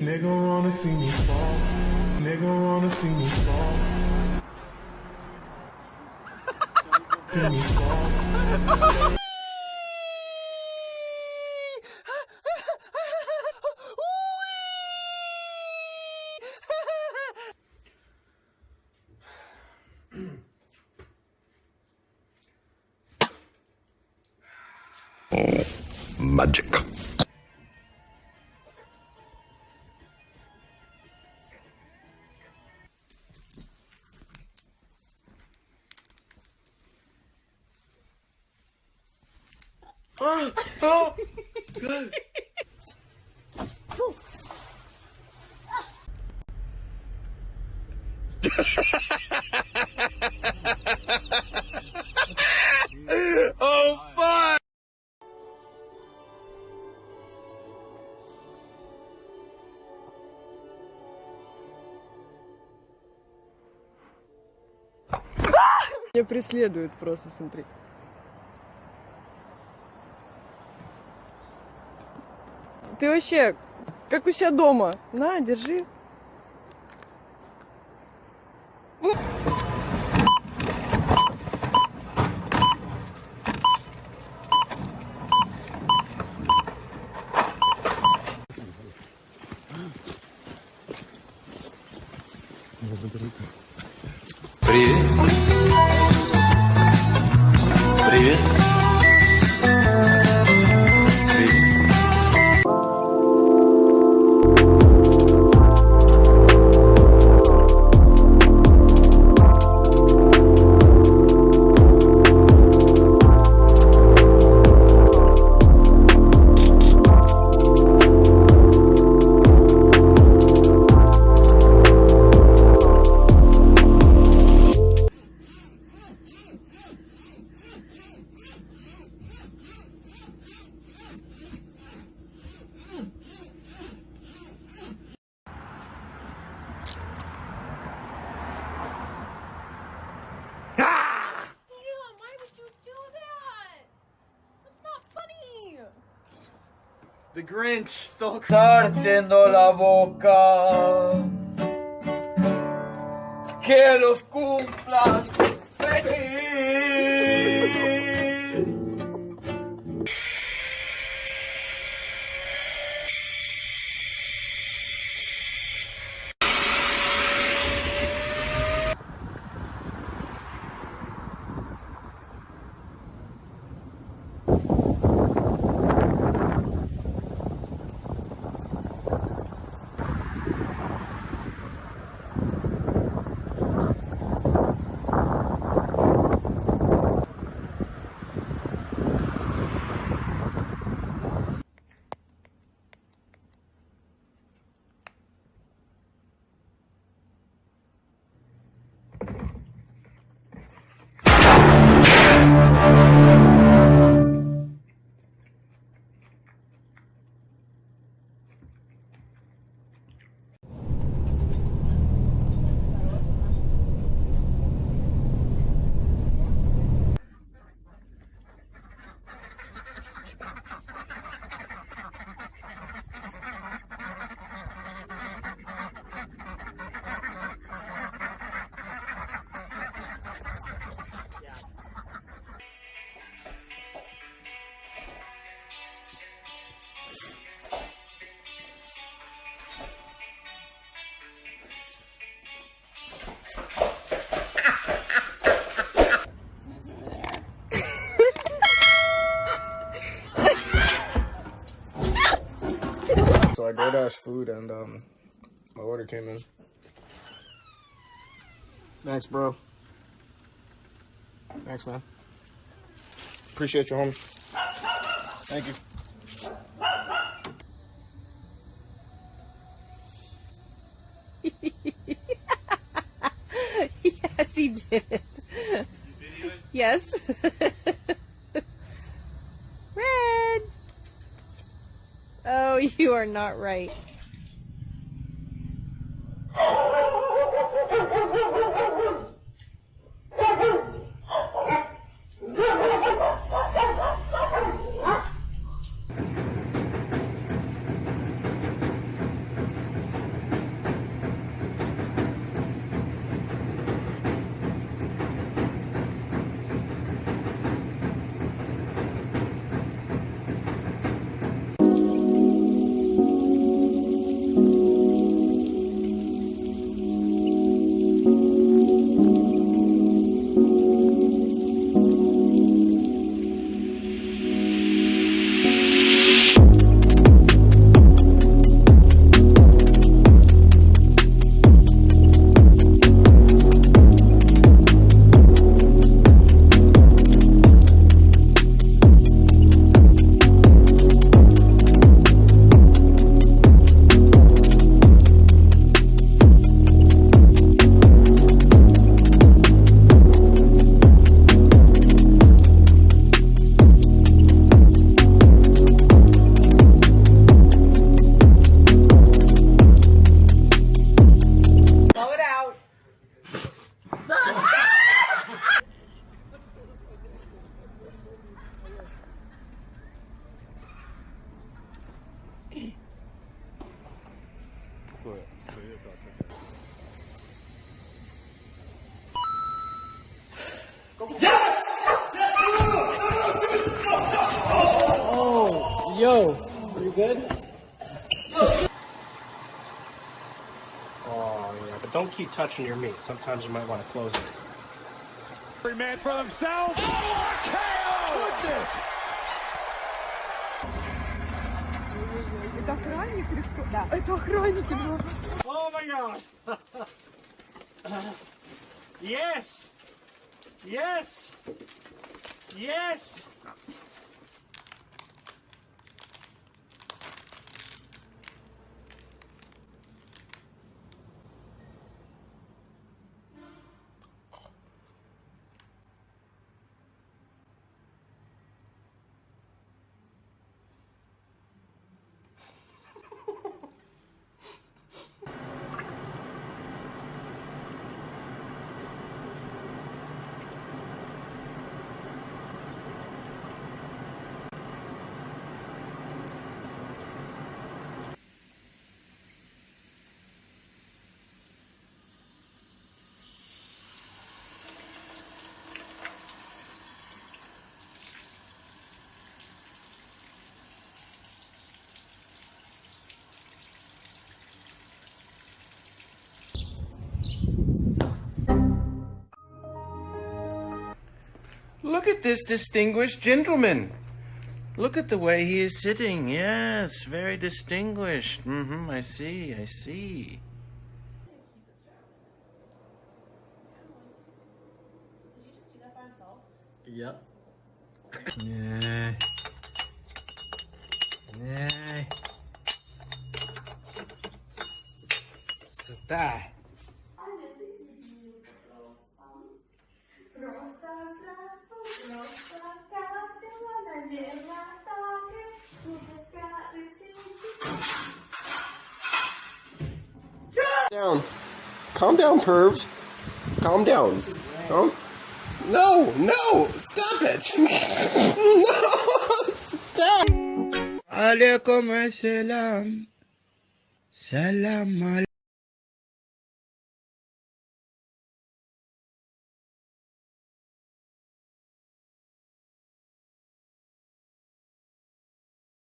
Nigga wanna see me fall. Nigga wanna see me fall. See me fall. Magic. Oh, good. Oh, fuck! Меня преследуют просто, смотри. Ты вообще, как у себя дома. На, держи. Привет. Привет. The Grinch stole. Sartiendo la boca, que los cumplas feliz. So I DoorDash food and my order came in. Thanks, bro. Thanks, man. Appreciate you, homie. Thank you. Yes, he did. Yes. Red. Oh, you are not right. Yo, you good? Oh, yeah, but don't keep touching your meat. Sometimes you might want to close it. Every man for himself. Oh, KO! Goodness! Это охранник или кто? Да, это охранники. Oh my god! Yes! Yes! Yes! Look at this distinguished gentleman. Look at the way he is sitting. Yes, very distinguished. I see, I see. Yep. Yeah. Yeah. Die. Down. Calm down, perv. Calm down. No, no, stop it. No, stop. Alaikum assalam. Salam alaikum.